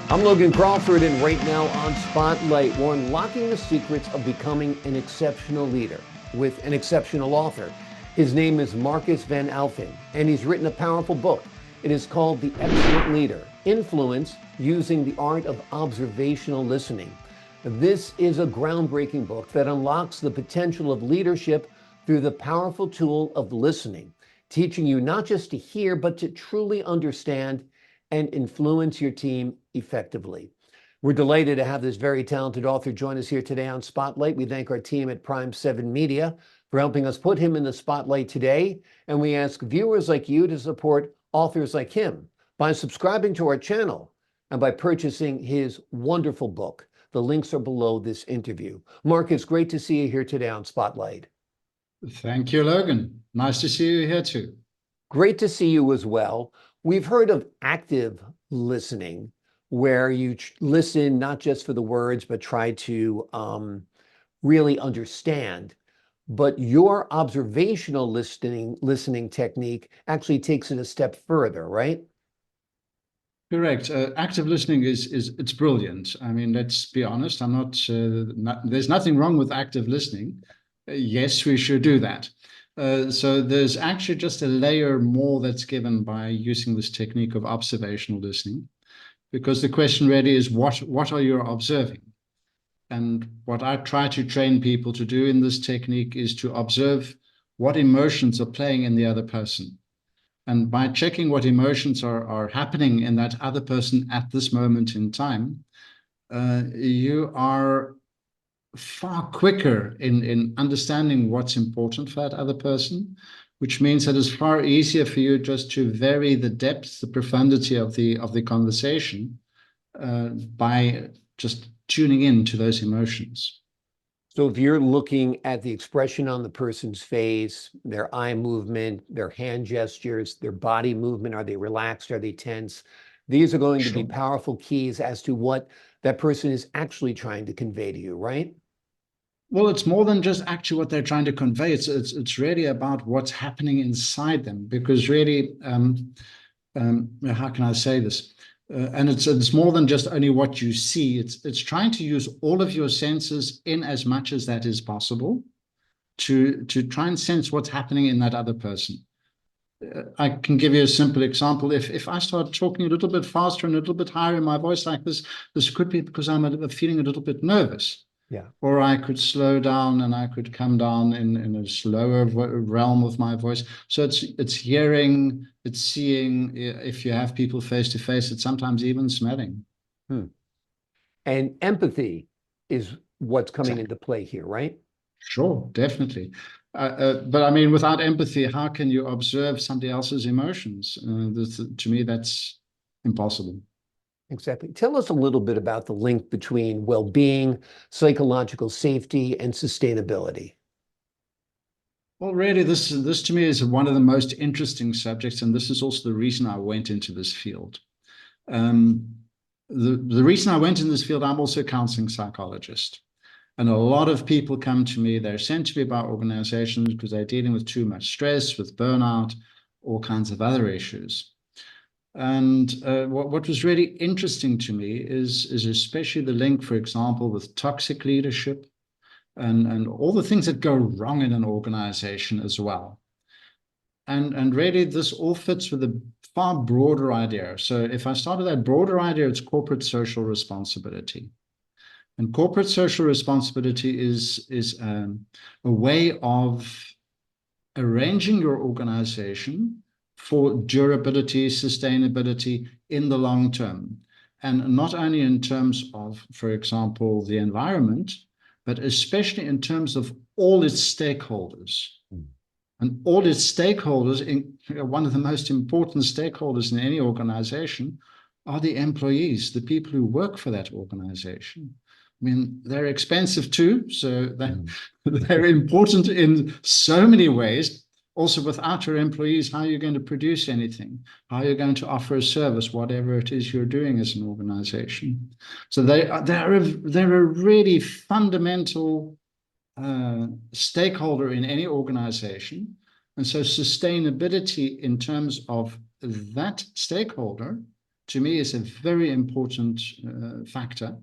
I'm Logan Crawford, and right now on Spotlight, we're unlocking the secrets of becoming an exceptional leader with an exceptional author. His name is Marcus Van Alphen, and he's written a powerful book. It is called The Excellent Leader: Influence Using the Art of Observational Listening. This is a groundbreaking book that unlocks the potential of leadership through the powerful tool of listening, teaching you not just to hear, but to truly understand and influence your team effectively. We're delighted to have this very talented author join us here today on Spotlight. We thank our team at Prime 7 Media for helping us put him in the spotlight today. And we ask viewers like you to support authors like him by subscribing to our channel and by purchasing his wonderful book. The links are below this interview. Mark, it's great to see you here today on Spotlight. Thank you, Logan. Nice to see you here too. Great to see you as well. We've heard of active listening, where you listen not just for the words, but try to really understand. But your observational listening technique actually takes it a step further, right? Correct. Active listening is it's brilliant. I mean, let's be honest. I'm not. There's nothing wrong with active listening. Yes, we should do that. So there's actually just a layer more that's given by using this technique of observational listening, because the question really is what are you observing? And what I try to train people to do in this technique is to observe what emotions are playing in the other person. And by checking what emotions are happening in that other person at this moment in time, you are far quicker in understanding what's important for that other person, which means that it's far easier for you just to vary the depth, the profundity of the conversation by just tuning in to those emotions. So if you're looking at the expression on the person's face, their eye movement, their hand gestures, their body movement, are they relaxed? Are they tense? These are going to be powerful keys as to what that person is actually trying to convey to you, right? Well, it's more than just actually what they're trying to convey. It's really about what's happening inside them, because really, how can I say this? And it's more than just only what you see. It's trying to use all of your senses in as much as that is possible to try and sense what's happening in that other person. I can give you a simple example. If I start talking a little bit faster and a little bit higher in my voice like this could be because I'm feeling a little bit nervous. Yeah. Or I could slow down and I could come down in a slower realm of my voice. So it's hearing, it's seeing. If you have people face to face, it's sometimes even smelling. And empathy is what's coming Exactly. into play here, right? Sure, definitely. But I mean, without empathy, how can you observe somebody else's emotions? To me, that's impossible. Exactly. Tell us a little bit about the link between well-being, psychological safety, and sustainability. Well, really, this to me is one of the most interesting subjects, and this is also the reason I went into this field. Um, the reason I went in this field, I'm also a counseling psychologist. And a lot of people come to me, they're sent to me by organizations because they're dealing with too much stress, with burnout, all kinds of other issues. And what was really interesting to me is especially the link, for example, with toxic leadership and all the things that go wrong in an organization as well. And really, this all fits with a far broader idea. So if I start with that broader idea, it's corporate social responsibility. And corporate social responsibility is a way of arranging your organization for durability, sustainability in the long term. And not only in terms of, for example, the environment, but especially in terms of all its stakeholders. And all its stakeholders, one of the most important stakeholders in any organization, are the employees, the people who work for that organization. I mean, they're expensive too, so they're important in so many ways. Also, without your employees, how are you going to produce anything? How are you going to offer a service, whatever it is you're doing as an organization? So they're a really fundamental stakeholder in any organization. And so sustainability in terms of that stakeholder to me, is a very important factor.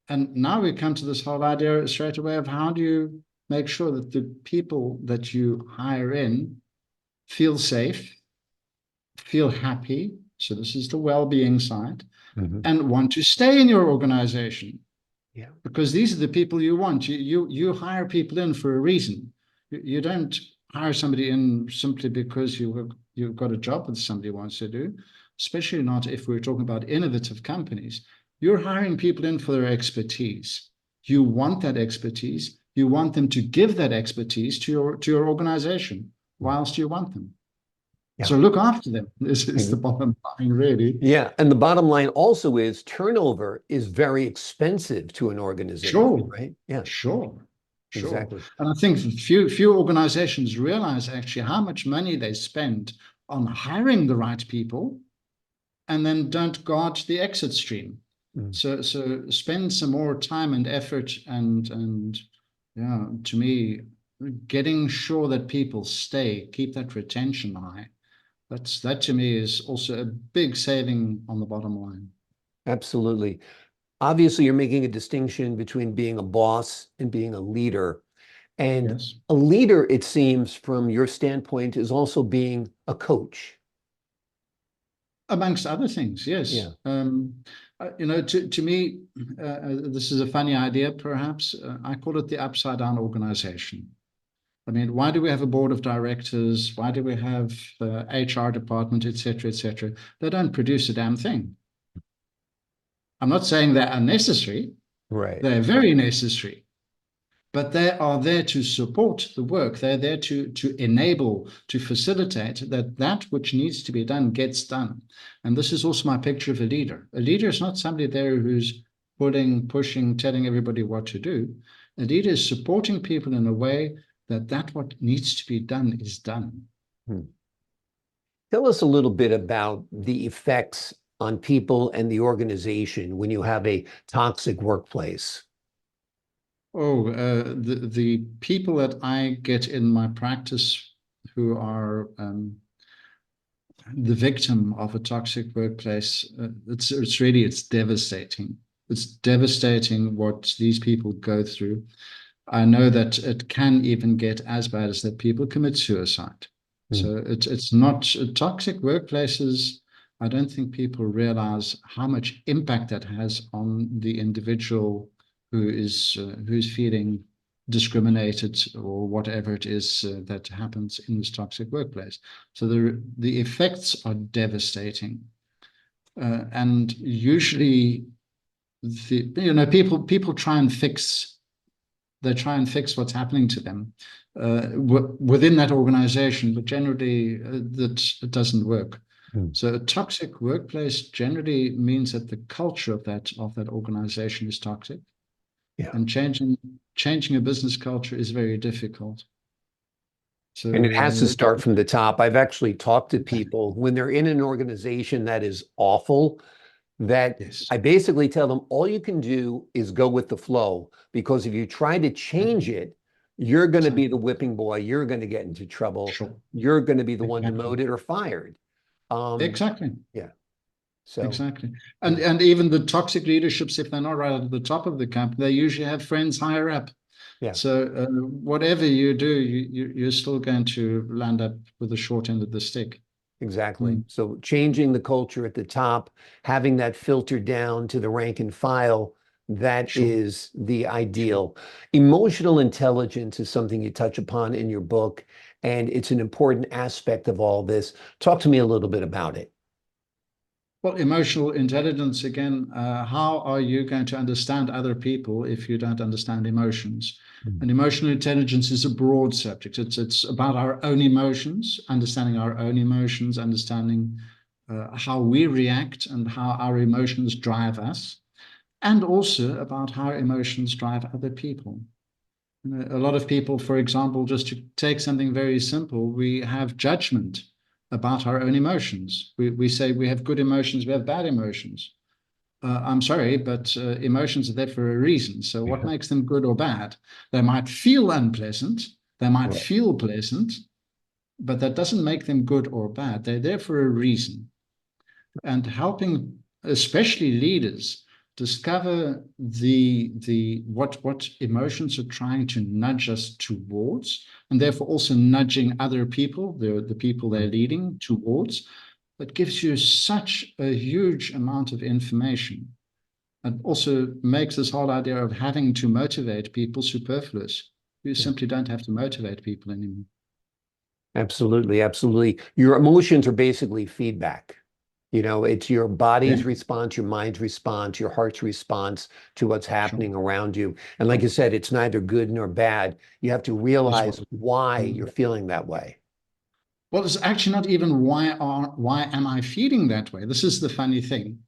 And now we come to this whole idea straight away of how do you make sure that the people that you hire in feel safe, feel happy. So this is the well-being side, and want to stay in your organization. Yeah. Because these are the people you want. You hire people in for a reason. You don't hire somebody in simply because you've got a job that somebody wants to do, especially not if we're talking about innovative companies. You're hiring people in for their expertise. You want that expertise. You want them to give that expertise to your organization whilst you want them. Yeah. So look after them. This is the bottom line, really. Yeah. And the bottom line also is turnover is very expensive to an organization, Sure. right? Yeah. Sure. Exactly. And I think few organizations realize actually how much money they spend on hiring the right people and then don't guard the exit stream. So spend some more time and effort and yeah, to me, getting sure that people stay, keep that retention high. That to me is also a big saving on the bottom line. Absolutely. Obviously, you're making a distinction between being a boss and being a leader. And Yes. a leader, it seems, from your standpoint, is also being a coach. Amongst other things, yes. Yeah. To me, this is a funny idea, perhaps. I call it the upside down organization. I mean, why do we have a board of directors? Why do we have HR department, et cetera, et cetera? They don't produce a damn thing. I'm not saying they're unnecessary. Right. They're very necessary. But they are there to support the work. They're there to enable, to facilitate that which needs to be done gets done. And this is also my picture of a leader. A leader is not somebody there who's pulling, pushing, telling everybody what to do. A leader is supporting people in a way that what needs to be done is done. Tell us a little bit about the effects on people and the organization when you have a toxic workplace. Oh, the people that I get in my practice who are the victim of a toxic workplace, it's devastating. It's devastating what these people go through. I know that it can even get as bad as that people commit suicide. So it's not toxic workplaces. I don't think people realize how much impact that has on the individual who's feeling discriminated or whatever it is that happens in this toxic workplace. So the effects are devastating, and usually, people try and fix. They try and fix what's happening to them within that organization, but generally it doesn't work. So a toxic workplace generally means that the culture of that organization is toxic. Yeah. And changing a business culture is very difficult. So, and it has to start from the top. I've actually talked to people when they're in an organization that is awful, that I basically tell them all you can do is go with the flow, because if you try to change it, you're going to be the whipping boy. You're going to get into trouble. You're going to be the one demoted or fired. Exactly. Yeah. So exactly. And even the toxic leaderships, if they're not right at the top of the company, they usually have friends higher up. Yeah. So whatever you do, you're still going to land up with the short end of the stick. Exactly. So changing the culture at the top, having that filter down to the rank and file, that is the ideal. Emotional intelligence is something you touch upon in your book, and it's an important aspect of all this. Talk to me a little bit about it. Well, emotional intelligence, again, how are you going to understand other people if you don't understand emotions? And emotional intelligence is a broad subject. It's about our own emotions, understanding our own emotions, understanding how we react and how our emotions drive us, and also about how emotions drive other people. A lot of people, for example, just to take something very simple, we have judgment about our own emotions. We say we have good emotions, we have bad emotions. I'm sorry, but emotions are there for a reason. So what makes them good or bad? They might feel unpleasant, they might feel pleasant, but that doesn't make them good or bad. They're there for a reason. and helping especially leaders discover what emotions are trying to nudge us towards, and therefore also nudging other people, the people they're leading towards. That gives you such a huge amount of information. And also makes this whole idea of having to motivate people superfluous. You Yeah. simply don't have to motivate people anymore. Absolutely, absolutely. Your emotions are basically feedback. You know, it's your Yeah, body's response, your mind's response, your heart's response to what's sure, happening around you. And like sure. you said, it's neither good nor bad. You have to That's realize right. why you're Mm. feeling that way. Well, it's actually not even why am I feeling that way? This is the funny thing,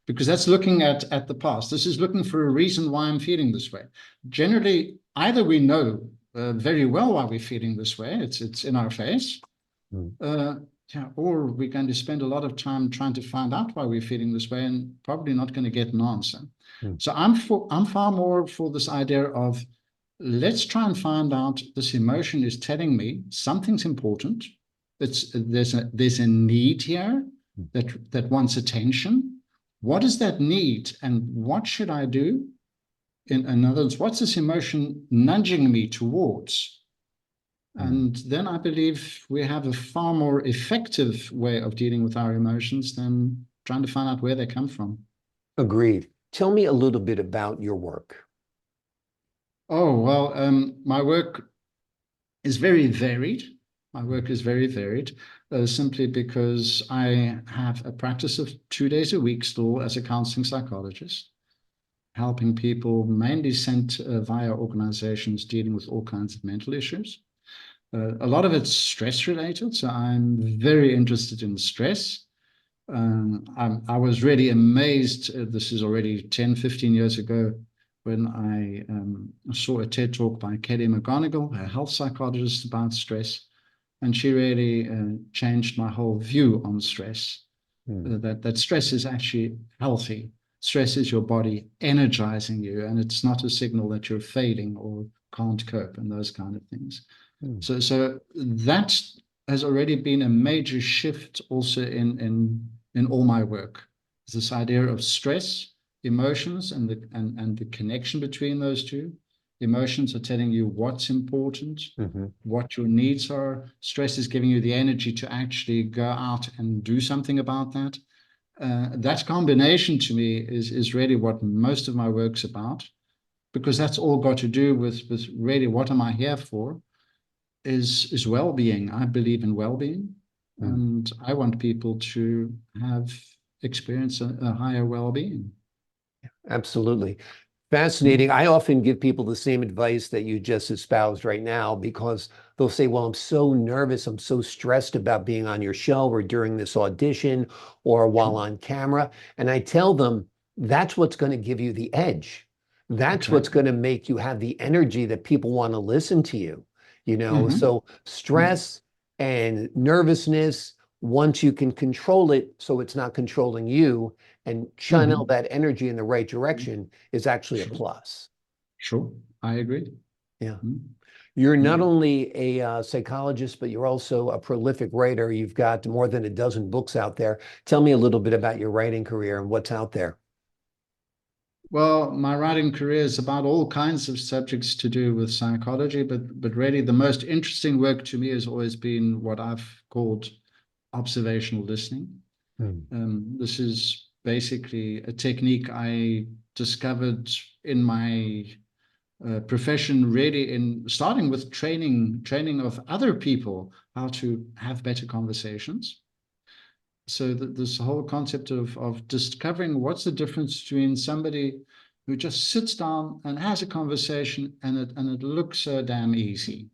because that's looking at the past. This is looking for a reason why I'm feeling this way. Generally, either we know very well why we're feeling this way, it's in our face, Mm. uh, yeah, or we're going to spend a lot of time trying to find out why we're feeling this way and probably not going to get an answer. Mm. So I'm far more for this idea of let's try and find out this emotion is telling me something's important. There's a need here that wants attention. What is that need, and what should I do? In other words, what's this emotion nudging me towards? Mm. And then I believe we have a far more effective way of dealing with our emotions than trying to find out where they come from. Agreed. Tell me a little bit about your work. Oh, well, my work is very varied. My work is very varied, simply because I have a practice of 2 days a week still as a counseling psychologist, helping people mainly sent via organizations dealing with all kinds of mental issues. A lot of it's stress related, so I'm very interested in stress. I was really amazed. This is already 10, 15 years ago when I saw a TED talk by Kelly McGonigal, a health psychologist, about stress. And she really changed my whole view on stress. Mm. That stress is actually healthy. Stress is your body energizing you, and it's not a signal that you're failing or can't cope and those kind of things. Mm. So that has already been a major shift also in all my work. This idea of stress, emotions, and the connection between those two. Emotions are telling you what's important, Mhm. what your needs are. Stress is giving you the energy to actually go out and do something about that. That combination to me is really what most of my work's about, because that's all got to do with really what am I here for, is well-being. I believe in well-being, Mm. and I want people to have experience a higher well-being. Absolutely. Mm. Fascinating. I often give people the same advice that you just espoused right now because they'll say, well, I'm so nervous. I'm so stressed about being on your show or during this audition or while Sure. on camera. And I tell them that's what's going to give you the edge. That's what's Exactly. going to make you have the energy that people want to listen to you. You know, Mm-hmm. so stress and nervousness, once you can control it so it's not controlling you and channel Mm-hmm. that energy in the right direction is actually a Sure. plus. Sure. I agree. Yeah. Mm. You're not Mm. only a psychologist, but you're also a prolific writer. You've got more than a dozen books out there. Tell me a little bit about your writing career and what's out there. Well, my writing career is about all kinds of subjects to do with psychology, but really the most interesting work to me has always been what I've called observational listening. Hmm. This is basically a technique I discovered in my profession, really in starting with training of other people how to have better conversations. So this whole concept of discovering what's the difference between somebody who just sits down and has a conversation and it looks so damn easy,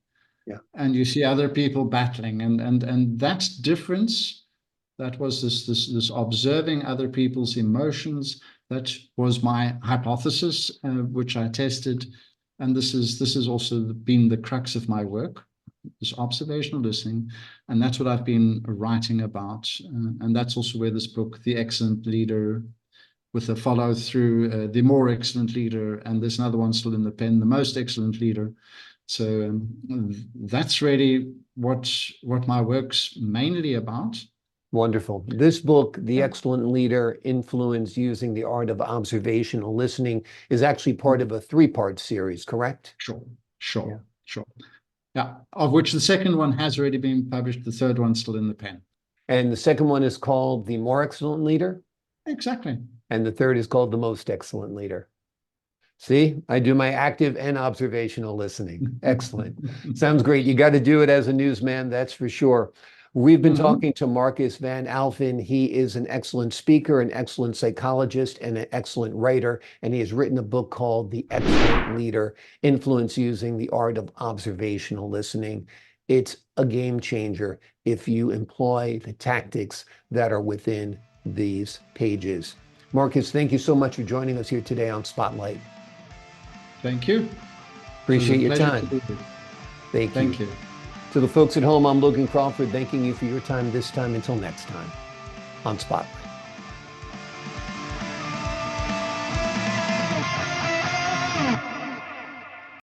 Yeah. and you see other people battling, and that difference, that was this observing other people's emotions. That was my hypothesis, which I tested, and this has also been the crux of my work, this observational listening, and that's what I've been writing about, and that's also where this book, The Excellent Leader, with a follow through, The More Excellent Leader, and there's another one still in the pen, The Most Excellent Leader. So that's really what my work's mainly about. Wonderful. This book, The Excellent Leader, Influence Using the Art of Observational Listening, is actually part of a three-part series, correct? Sure, Yeah. sure. Yeah, of which the second one has already been published. The third one's still in the pen. And the second one is called The More Excellent Leader, Exactly. and the third is called The Most Excellent Leader. See, I do my active and observational listening. Excellent. Sounds great. You got to do it as a newsman, that's for sure. We've been talking to Marcus Van Alphen. He is an excellent speaker, an excellent psychologist, and an excellent writer. And he has written a book called The Excellent Leader, Influence Using the Art of Observational Listening. It's a game changer if you employ the tactics that are within these pages. Marcus, thank you so much for joining us here today on Spotlight. Thank you. Appreciate your time. Thank you. To the folks at home, I'm Logan Crawford, thanking you for your time this time. Until next time on Spotlight.